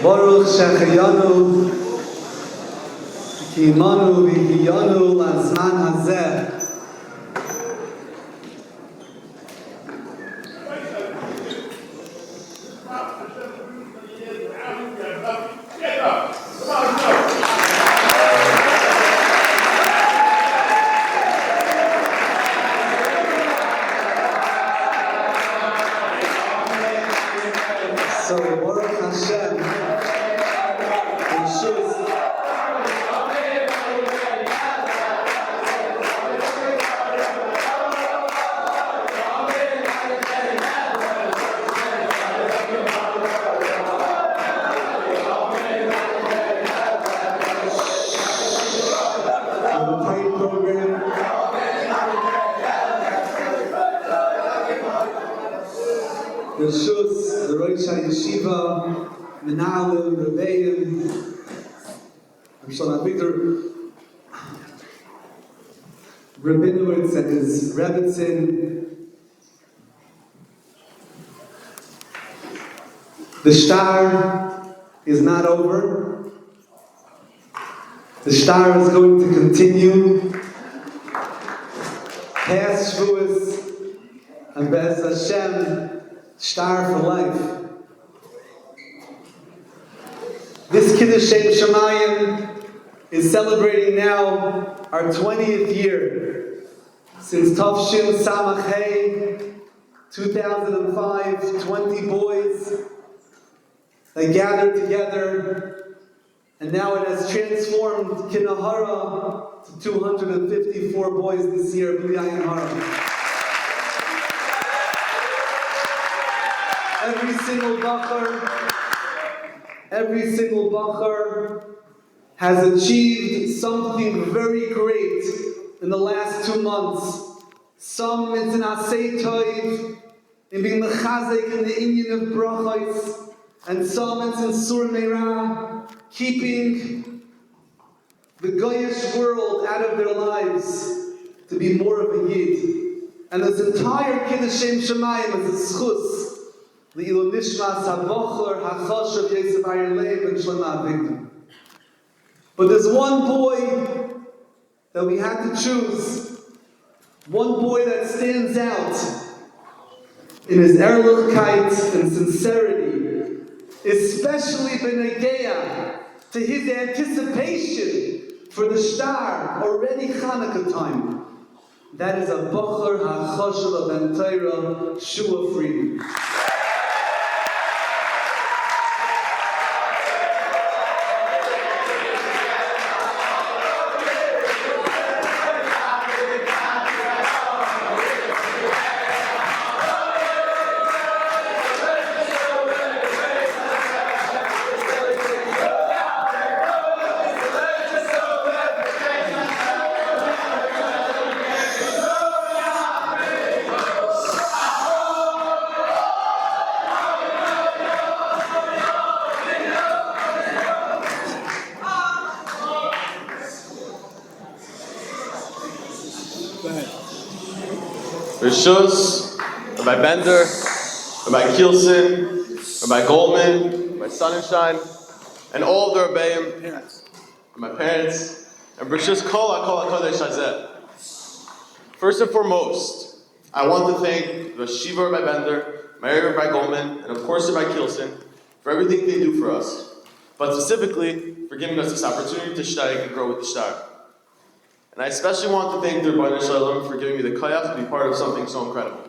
Baruch Shechayanu Kimanu V'Hiyanu L'Zman Hazeh. So Baruch Hashem, the Shus, the Yeshiva, Menalim, Rebbeim, Rabinowitz and his Rebbitzin. The shtar is not over. The shtar is going to continue past Shavuos and Be'ez Hashem, shtar for life. This Kiddush Shemayim is celebrating now our 20th year since Tavshin Samach Hey, 2005, 20 boys that gathered together, and now it has transformed Kinahara to 254 boys this year, B'Yayin Hara. Every single Bachar has achieved something very great in the last 2 months. Some it's in Asay Toiv, in being mechazek in the inyan of brachos, and some it's in Sur Meirah, keeping the Goyish world out of their lives to be more of a Yid. And this entire Kiddush Shemayim is a schus. But there's one boy that we had to choose, one boy that stands out in his ehrlichkeit and sincerity, especially b'negeya to his anticipation for the shtar, already Chanukah time. That is a Bachar HaChoshev Ben Torah, Shua Frieden. Rishus, Rabbi Bender, Rabbi Kielsen, Rabbi Goldman, Rabbi Sonnenschein, and all of the Rebbeim, my parents, and Rishus Kol HaKodesh Hazeh. First and foremost, I want to thank the Yeshiva Rabbi Bender, Mary Rabbi Goldman, and of course Rabbi Kielsen for everything they do for us, but specifically for giving us this opportunity to study and grow with the shtar. And I especially want to thank the Rebbeinu Shalom for giving me the koyach to be part of something so incredible.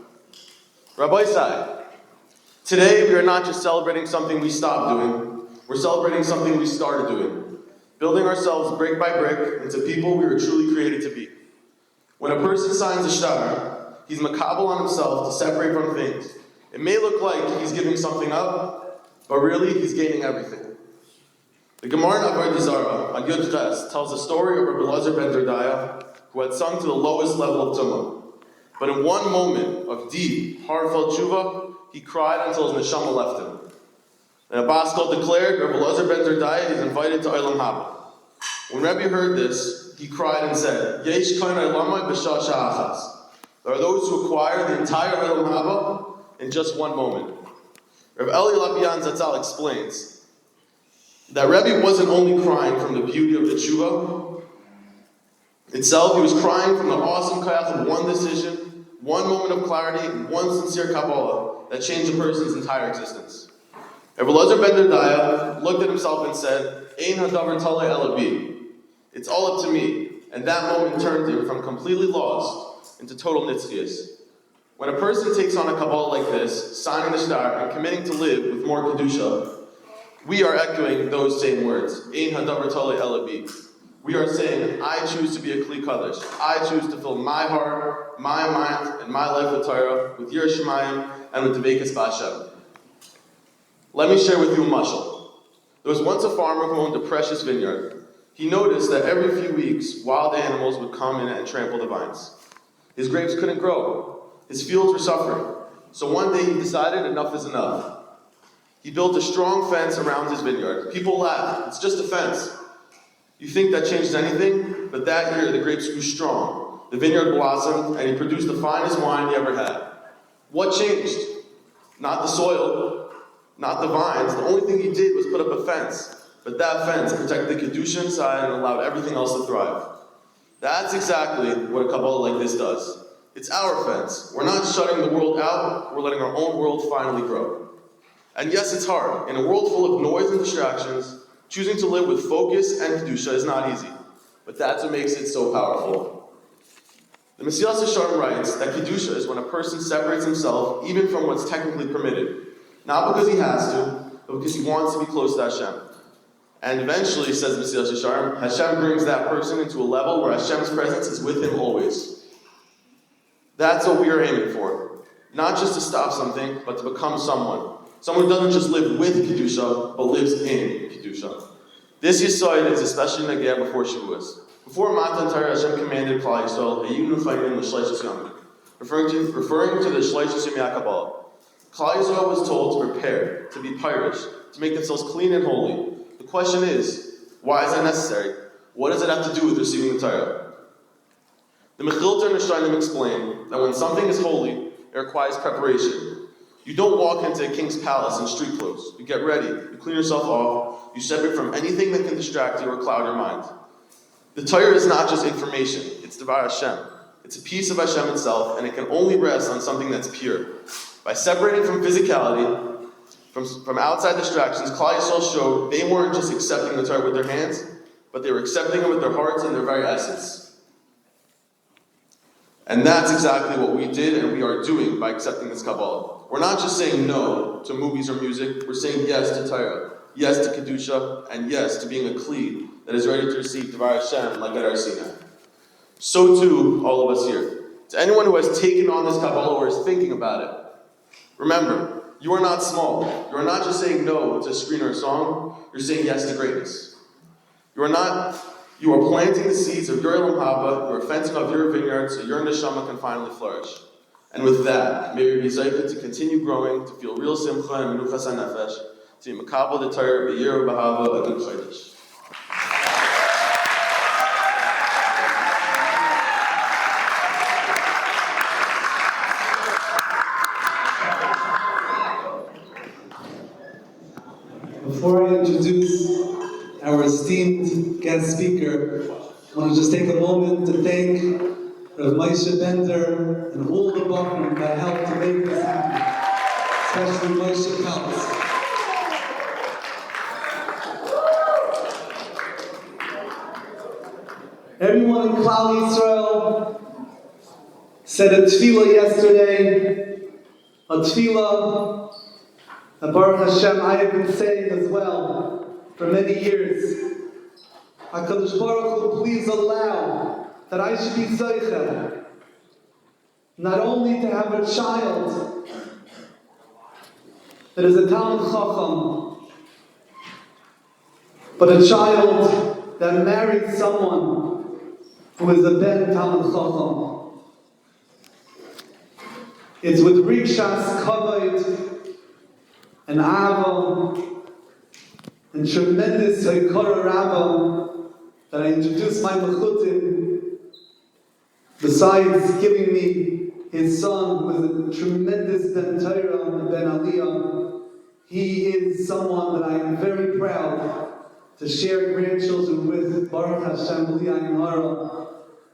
Rabbi Sai, today we are not just celebrating something we stopped doing, we're celebrating something we started doing, building ourselves brick by brick into people we were truly created to be. When a person signs a shtar, he's makabel on himself to separate from things. It may look like he's giving something up, but really he's gaining everything. The Gemara in Avodah Zarah, on Yud Ches, tells the story of Rabbi Elazar ben Dordaya, who had sunk to the lowest level of tumah. But in one moment of deep, heartfelt tshuva, he cried until his neshama left him. And Abaskal declared, Rabbi Elazar ben Dordaya is invited to Olam Haba. When Rebbe heard this, he cried and said, Yesh kain olamai b'shah sha'achas. There are those who acquire the entire Olam Haba in just one moment. Rabbi Eli Lapian Zatzal explains, that Rebbe wasn't only crying from the beauty of the tshuva itself, he was crying from the awesome kayach of one decision, one moment of clarity, one sincere Kabbalah that changed a person's entire existence. Rabbi ben Derdaya looked at himself and said, Ein hadavar talei ela bi. It's all up to me. And that moment turned him from completely lost into total nitzchias. When a person takes on a Kabbalah like this, signing the shtar and committing to live with more kedusha, we are echoing those same words. Ein hadavar talei ela bi. We are saying, I choose to be a Kli Kadosh. I choose to fill my heart, my mind, and my life with Torah, with Yirah Shamayim, and with Devekas B'Hashem. Let me share with you a mashal. There was once a farmer who owned a precious vineyard. He noticed that every few weeks, wild animals would come in and trample the vines. His grapes couldn't grow. His fields were suffering. So one day he decided enough is enough. He built a strong fence around his vineyard. People laughed. It's just a fence. You think that changes anything? But that year, the grapes grew strong. The vineyard blossomed, and he produced the finest wine he ever had. What changed? Not the soil, not the vines. The only thing he did was put up a fence. But that fence protected the Kedusha inside and allowed everything else to thrive. That's exactly what a Kabbalah like this does. It's our fence. We're not shutting the world out, we're letting our own world finally grow. And yes, it's hard. In a world full of noise and distractions, choosing to live with focus and Kedusha is not easy, but that's what makes it so powerful. The Mesiyas Yesharim writes that Kedusha is when a person separates himself even from what's technically permitted, not because he has to, but because he wants to be close to Hashem. And eventually, says the Mesiyas Yesharim, Hashem brings that person into a level where Hashem's presence is with him always. That's what we are aiming for. Not just to stop something, but to become someone. Someone who doesn't just live with Kedusha, but lives in Kedusha. This Yesod is especially Nagea before Shavuos. Before Matan Torah, Hashem commanded Klal Yisrael, referring to the Shleishos Yemei Kabbalah. Klal Yisrael was told to prepare, to be pirish, to make themselves clean and holy. The question is, why is that necessary? What does it have to do with receiving the Torah? The Mechilta and the Shainim explain that when something is holy, it requires preparation. You don't walk into a king's palace in street clothes. You get ready, you clean yourself off, you separate from anything that can distract you or cloud your mind. The Torah is not just information, it's Devar Hashem. It's a piece of Hashem itself, and it can only rest on something that's pure. By separating from physicality, from outside distractions, Klal Yisrael showed they weren't just accepting the Torah with their hands, but they were accepting it with their hearts and their very essence. And that's exactly what we did and we are doing by accepting this Kabbalah. We're not just saying no to movies or music, we're saying yes to Torah, yes to Kedusha, and yes to being a Kli that is ready to receive Devar Hashem like at our Sinai. So too, all of us here. To anyone who has taken on this Kabbalah or is thinking about it, remember, you are not small. You are not just saying no to a screen or a song, you're saying yes to greatness. You are planting the seeds of your Elam Haba, you are fencing off your vineyard so your neshama can finally flourish. And with that, may we be zayted to continue growing, to feel real simcha and menuchas hanefesh, to be makabel the Torah, b'yirah b'hava, a good chodesh. Before I introduce our esteemed guest speaker, I want to just take a moment to thank Rabbi Moshe Bender and all the Bachrim that helped to make this happen, especially Moshe Peltz. Everyone in Klal Yisrael said a tefillah yesterday, a tefillah that Baruch Hashem I have been saying as well for many years. HaKadosh Baruch Hu, please allow that I should be Zocheh, not only to have a child that is a Talmid Chacham, but a child that married someone who is a Ben Talmid Chacham. It's with Rikshas Kavod and Ava and tremendous Haikara Rabba that I introduced my Mechutim, besides giving me his son with a tremendous Ben Torah and Ben Aliyah. He is someone that I am very proud to share grandchildren with Baruch Hashem B'li Ayin Hara.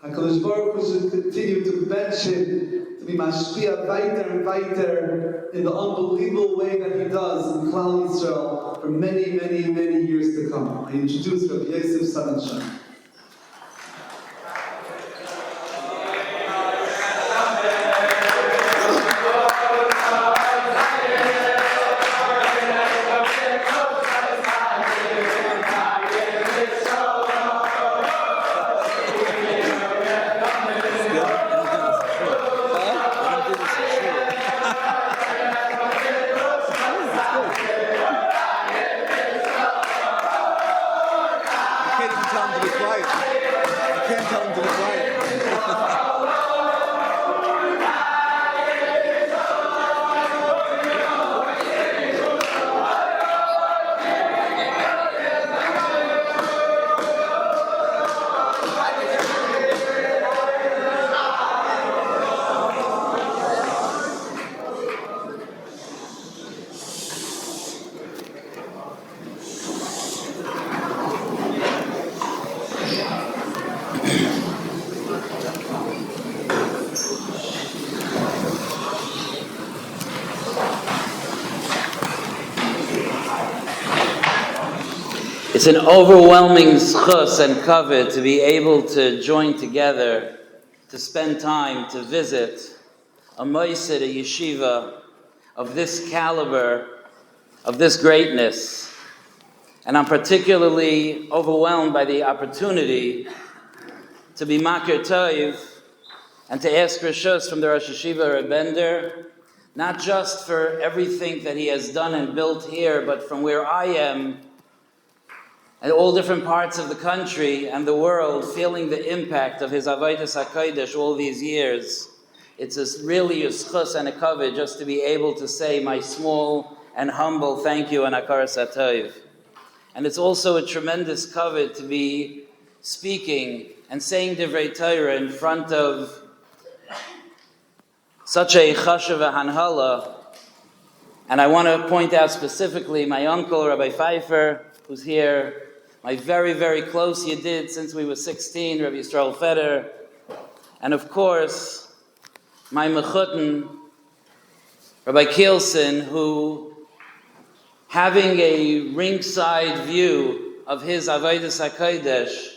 HaKadosh Baruch Hu should continue to bench him, to be mashpia weiter and weiter in the unbelievable way that he does in Klal Yisrael for many, many, many years to come. I introduce Rabbi Sonnenschein. It's an overwhelming zchus and kavod to be able to join together, to spend time, to visit a moisid, a yeshiva of this caliber, of this greatness. And I'm particularly overwhelmed by the opportunity to be makir toiv and to ask rishus from the Rosh Yeshiva Rabbi Bender, not just for everything that he has done and built here, but from where I am, and all different parts of the country and the world, feeling the impact of his Avodas HaKodesh all these years. It's really a zchus and a kavod just to be able to say my small and humble thank you and hakaras hatov. And it's also a tremendous kavod to be speaking and saying divrei Torah in front of such a chashuv hanhala. And I want to point out specifically my uncle, Rabbi Pfeiffer, who's here, my very, very close yedid since we were 16, Rabbi Yisrael Feder, and of course, my mechutin, Rabbi Kielsen, who, having a ringside view of his Avodas HaKodesh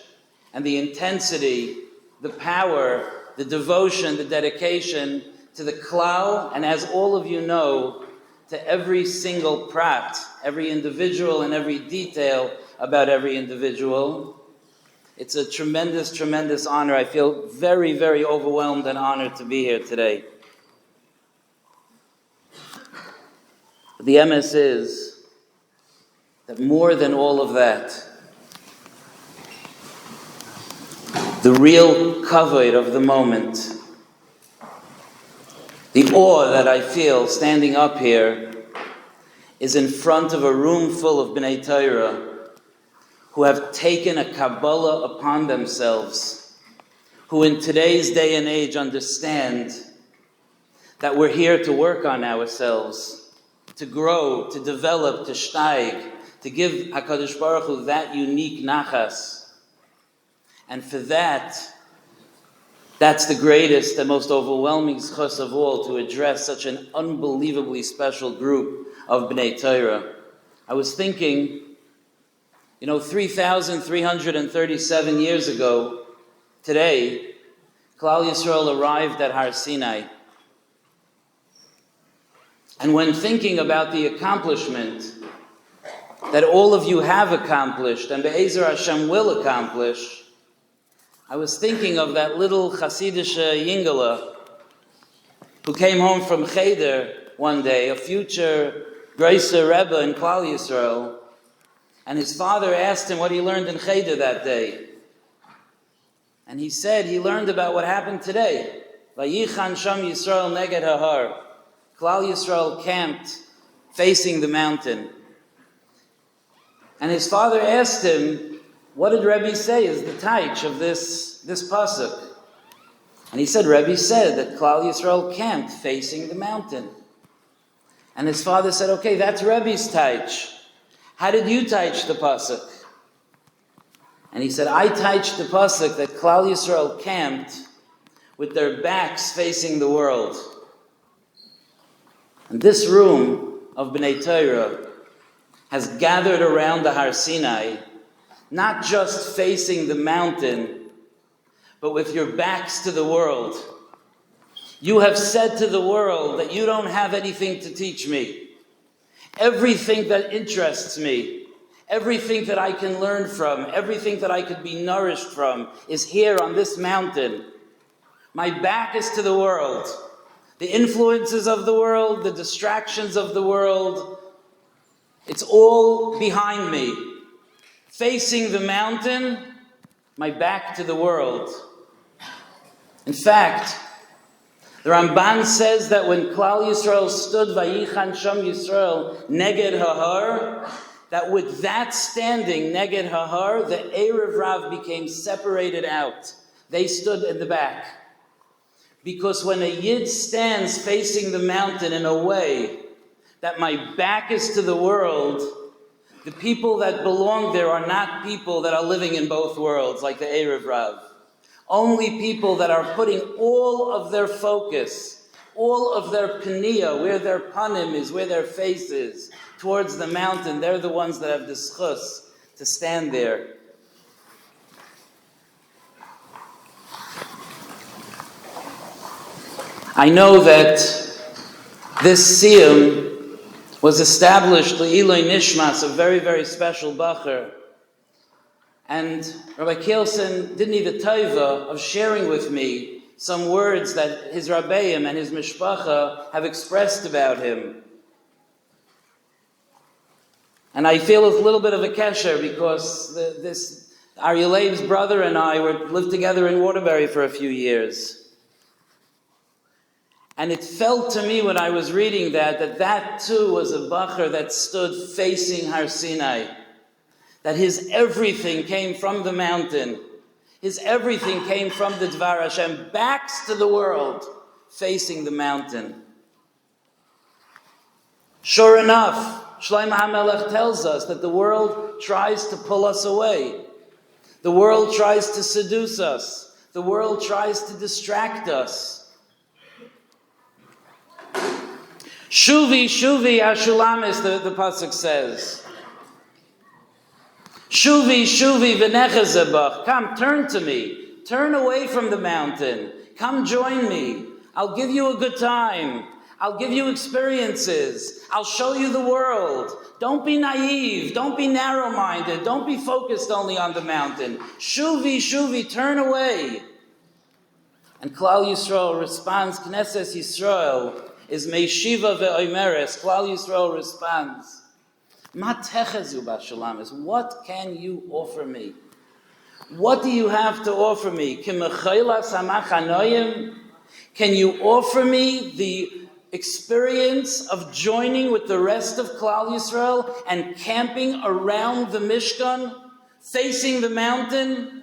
and the intensity, the power, the devotion, the dedication to the klal, and as all of you know, to every single prat, every individual and every detail about every individual. It's a tremendous, tremendous honor. I feel very, very overwhelmed and honored to be here today. The MS is that more than all of that, the real kavod of the moment, the awe that I feel standing up here is in front of a room full of Bnei Torah who have taken a Kabbalah upon themselves, who in today's day and age understand that we're here to work on ourselves, to grow, to develop, to steig, to give HaKadosh Baruch Hu that unique nachas. And for that, that's the greatest and most overwhelming zchus of all, to address such an unbelievably special group of Bnei Torah. I was thinking, 3,337 years ago, today, Klal Yisrael arrived at Har Sinai. And when thinking about the accomplishment that all of you have accomplished, and Be'ezer Hashem will accomplish, I was thinking of that little Hasidische Yingala who came home from Cheder one day, a future Greiser Rebbe in Klal Yisrael, and his father asked him what he learned in Cheder that day. And he said he learned about what happened today. Vayichan Sham Yisrael neged hahar. Klal Yisrael camped facing the mountain. And his father asked him, what did Rebbe say is the taich of this pasuk? And he said, Rebbe said that Klal Yisrael camped facing the mountain. And his father said, okay, that's Rebbe's taich. How did you taich the pasuk? And he said, I touched the pasuk that Klal Yisrael camped with their backs facing the world. And this room of Bnei Torah has gathered around the Har Sinai, not just facing the mountain, but with your backs to the world. You have said to the world that you don't have anything to teach me. Everything that interests me, everything that I can learn from, everything that I could be nourished from is here on this mountain. My back is to the world. The influences of the world, the distractions of the world, it's all behind me. Facing the mountain, my back to the world. In fact, the Ramban says that when Klal Yisrael stood Vayichan Sham Yisrael Neged Hahar, that with that standing Neged Hahar, the Erev Rav became separated out. They stood in the back. Because when a Yid stands facing the mountain in a way that my back is to the world, the people that belong there are not people that are living in both worlds, like the Erev Rav. Only people that are putting all of their focus, all of their paniya, where their panim is, where their face is, towards the mountain, they're the ones that have the schus to stand there. I know that this Siyum was established Le'iloi Nishmas, a very, very special bacher. And Rabbi Kielsen did me the taiva of sharing with me some words that his Rabbeim and his Mishpacha have expressed about him. And I feel a little bit of a kesher because this Aryeh Leib's brother and I lived together in Waterbury for a few years. And it felt to me when I was reading that too was a bacher that stood facing Har Sinai. That his everything came from the mountain. His everything came from the Dvar Hashem, backs to the world, facing the mountain. Sure enough, Shlomo HaMelech tells us that the world tries to pull us away. The world tries to seduce us. The world tries to distract us. Shuvi, Shuvi, Ashulamis, the pasuk says. Shuvi, Shuvi, v'nechezebach. Come, turn to me. Turn away from the mountain. Come join me. I'll give you a good time. I'll give you experiences. I'll show you the world. Don't be naive. Don't be narrow-minded. Don't be focused only on the mountain. Shuvi, Shuvi, turn away. And Klal Yisrael responds, Knesset Yisrael is Meishiva ve'oimeres. Klal Yisrael responds, Ma techezu b'shalamis. What can you offer me? What do you have to offer me? Can you offer me the experience of joining with the rest of Klal Yisrael and camping around the Mishkan, facing the mountain,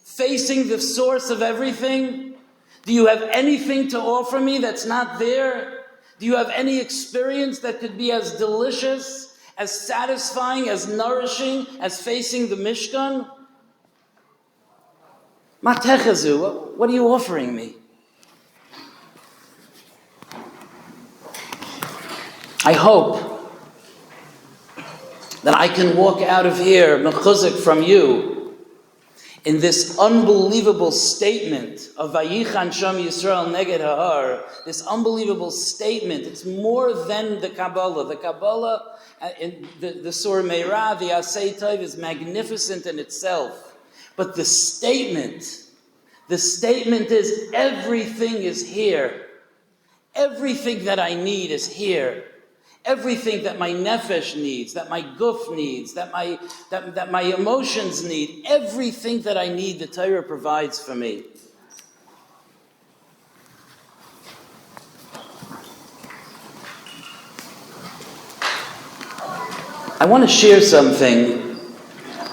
facing the source of everything? Do you have anything to offer me that's not there? Do you have any experience that could be as delicious, as satisfying, as nourishing as facing the Mishkan? Ma techezu, what are you offering me? I hope that I can walk out of here mechuzik from you in this unbelievable statement of Vayichan Sham Yisrael Neged Hahar, this unbelievable statement. It's more than the Kabbalah. The Kabbalah, the Sur Meirah, the Asay Tov is magnificent in itself. But the statement is everything is here. Everything that I need is here. Everything that my nefesh needs, that my guf needs, that my emotions need, everything that I need, the Torah provides for me. I want to share something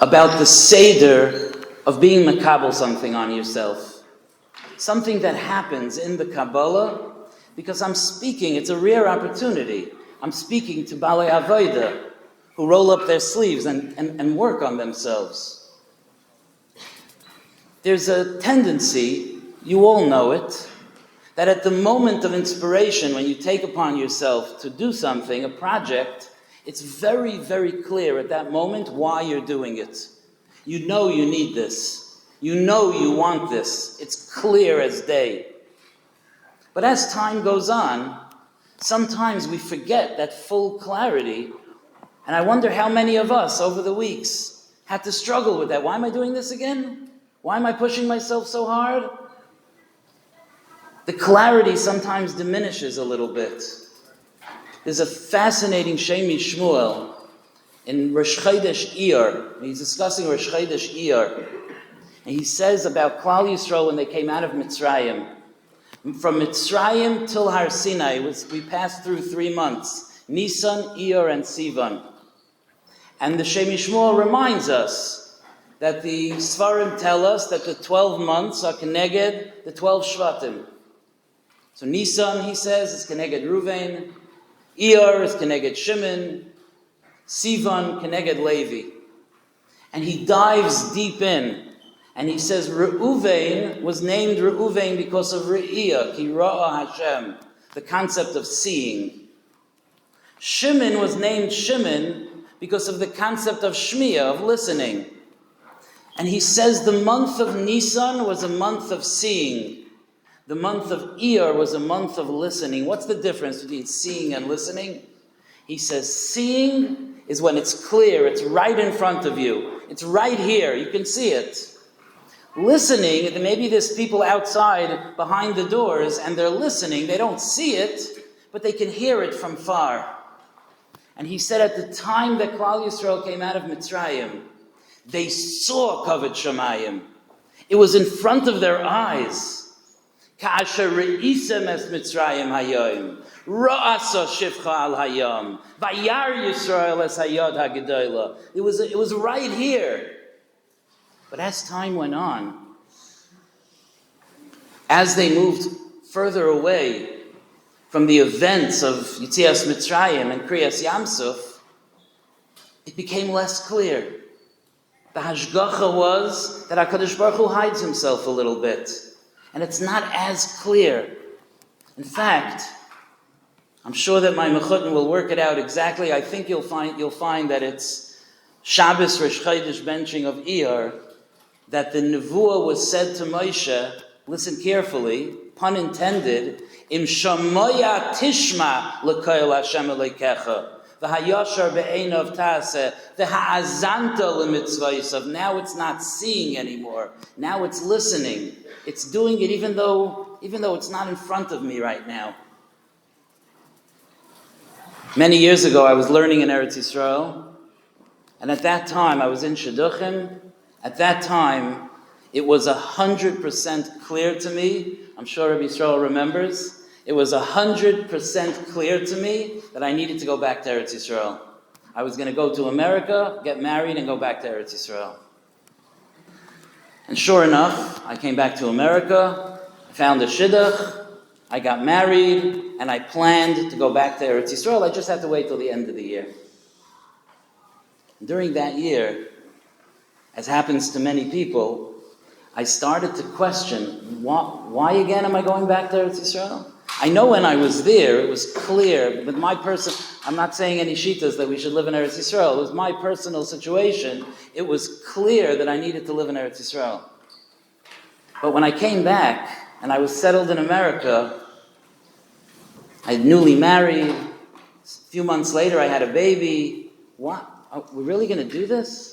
about the seder of being makabel something on yourself. Something that happens in the Kabbalah, because I'm speaking, it's a rare opportunity. I'm speaking to Balei Avoda, who roll up their sleeves and work on themselves. there's a tendency, you all know it, that at the moment of inspiration, when you take upon yourself to do something, a project, it's very, very clear at that moment why you're doing it. You know you need this. You know you want this. It's clear as day. But as time goes on, sometimes we forget that full clarity. And I wonder how many of us over the weeks had to struggle with that. Why am I doing this again? Why am I pushing myself so hard? The clarity sometimes diminishes a little bit. There's a fascinating Shemi Shmuel in Rosh Chodesh Iyar. He's discussing Rosh Chodesh Iyar. And he says about Klal Yisrael when they came out of Mitzrayim. From Mitzrayim till Har Sinai, we passed through 3 months. Nisan, Iyar, and Sivan. And the Shemi Shmuel reminds us that the Sfarim tell us that the 12 months are Keneged the 12 Shvatim. So Nisan, he says, is Keneged Ruvain. Iyar is Keneged Shimon. Sivan, Keneged Levi. And he dives deep in. And he says Reuven was named Reuven because of Re'iyah, Ki Ra'a Hashem, the concept of seeing. Shimon was named Shimon because of the concept of Shmiya, of listening. And he says the month of Nisan was a month of seeing. The month of Iyar was a month of listening. What's the difference between seeing and listening? He says seeing is when it's clear, it's right in front of you. It's right here, you can see it. Listening, maybe there's people outside behind the doors and they're listening, they don't see it, but they can hear it from far. And he said at the time that Klal Yisrael came out of Mitzrayim, they saw Kavod Shamayim. It was in front of their eyes. Ka'asher re'isem es Mitzrayim hayom, ra'asa shivcha al hayom, vayar Yisrael es hayod hagedayla. It was right here. But as time went on, as they moved further away from the events of Yitzias Mitzrayim and Kriyas Yamsuf, it became less clear. The hashgacha was that HaKadosh Baruch Hu hides himself a little bit, and it's not as clear. In fact, I'm sure that my mechutin will work it out exactly. I think you'll find that it's Shabbos Rosh Chodesh benching of Iyar, that the nevuah was said to Moshe, listen carefully, pun intended, Im shamoya tishma l'koil Hashem Elokecha, v'hayashar be'einav ta'aseh, v'ha'azanta l'mitzvaysav. Now it's not seeing anymore. Now it's listening. It's doing it even though it's not in front of me right now. Many years ago, I was learning in Eretz Yisrael, and at that time, I was in Shidduchim. At that time, it was 100% clear to me, I'm sure Rabbi Yisrael remembers, it was 100% clear to me that I needed to go back to Eretz Yisrael. I was going to go to America, get married, and go back to Eretz Yisrael. And sure enough, I came back to America, I found a shidduch, I got married, and I planned to go back to Eretz Yisrael. I just had to wait till the end of the year. During that year, as happens to many people, I started to question, why again am I going back to Eretz Yisrael? I know when I was there, it was clear, but I'm not saying any shitas that we should live in Eretz Yisrael. It was my personal situation. It was clear that I needed to live in Eretz Yisrael. But when I came back and I was settled in America, I had newly married. A few months later, I had a baby. What? Are we really going to do this?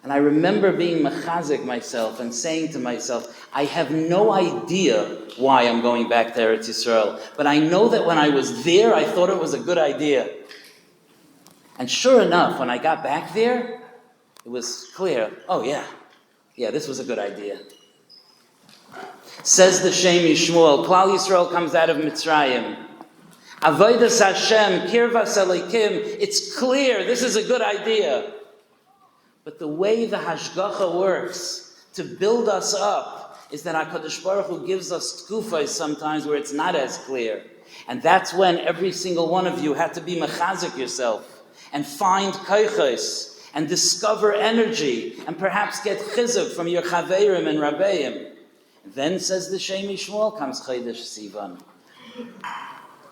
And I remember being mechazik myself and saying to myself, I have no idea why I'm going back to Eretz Yisrael, but I know that when I was there, I thought it was a good idea. And sure enough, when I got back there, it was clear, oh yeah, this was a good idea. Says the Shemi Shmuel, Klal Yisrael comes out of Mitzrayim. Avodas Hashem, Kirvas Elokim, it's clear, this is a good idea. But the way the hashgacha works to build us up is that HaKadosh Baruch Hu gives us tkufas sometimes where it's not as clear. And that's when every single one of you had to be mechazik yourself and find koichos and discover energy and perhaps get chizuk from your chaverim and rabbeim. Then, says the Shem Yishmuel, comes Chodesh Sivan.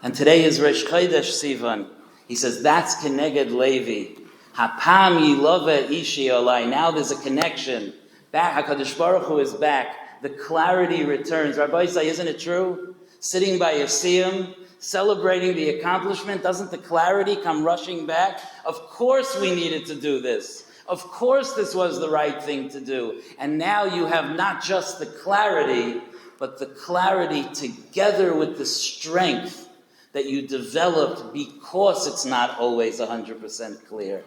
And today is Rosh Chodesh Sivan. He says, that's Keneged Levi. Hapam yilove ishi olai. Now there's a connection. Back, HaKadosh Baruch Hu is back. The clarity returns. Rabbi say, isn't it true? Sitting by your Siyum, celebrating the accomplishment, doesn't the clarity come rushing back? Of course we needed to do this. Of course this was the right thing to do. And now you have not just the clarity, but the clarity together with the strength that you developed because it's not always 100% clear.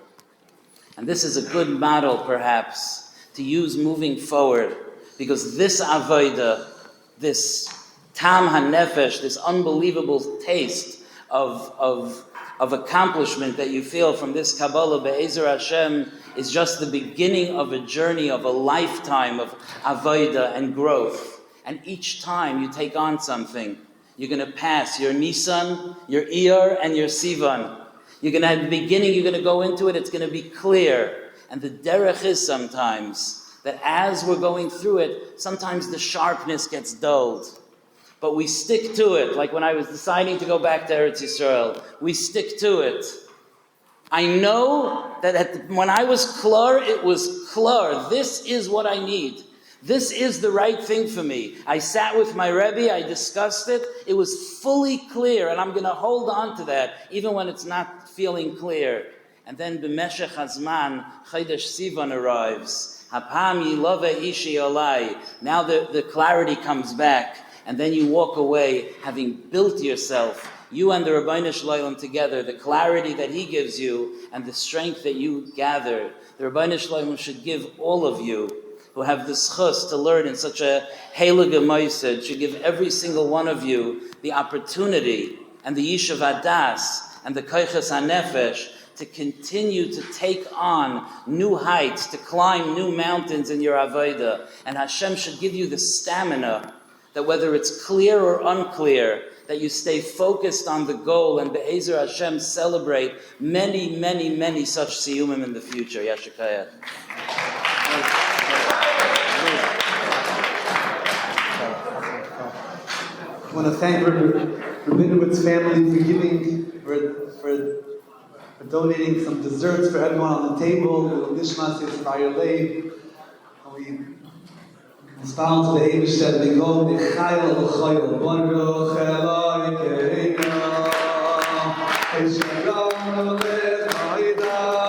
And this is a good model, perhaps, to use moving forward, because this avodah, this tam hanefesh, this unbelievable taste of accomplishment that you feel from this Kabbalah Be'ezer Hashem is just the beginning of a journey of a lifetime of avodah and growth. And each time you take on something, you're going to pass your Nisan, your Iyar, and your Sivan. You're going to, at the beginning, you're going to go into it, it's going to be clear. And the derech is sometimes that as we're going through it, sometimes the sharpness gets dulled. But we stick to it, like when I was deciding to go back to Eretz Yisrael. We stick to it. I know that when I was klar, it was klar. This is what I need. This is the right thing for me. I sat with my Rebbe, I discussed it. It was fully clear, and I'm going to hold on to that, even when it's not feeling clear. And then b'meshech hazman, Chodesh Sivan arrives. Hapam yilove ishi olai. Now the clarity comes back. And then you walk away having built yourself, you and the Rabbeinu Shloim together, the clarity that he gives you and the strength that you gather. The Rabbeinu Shloim should give all of you who have the schus to learn in such a heilige mosed, should give every single one of you the opportunity and the yishuv adas and the koiches hanefesh to continue to take on new heights, to climb new mountains in your avodah. And Hashem should give you the stamina that whether it's clear or unclear, that you stay focused on the goal and Be'ezer Hashem celebrate many, many, many such Siyumim in the future. Yashikayat. I want to thank Rabinowitz's family for giving, for donating some desserts for everyone on the table. Nishmas Yisrael Leib. We respond to the Eibishter, we go, Nechayel L'chayel, Baruch Eloi Kereinu, Esharam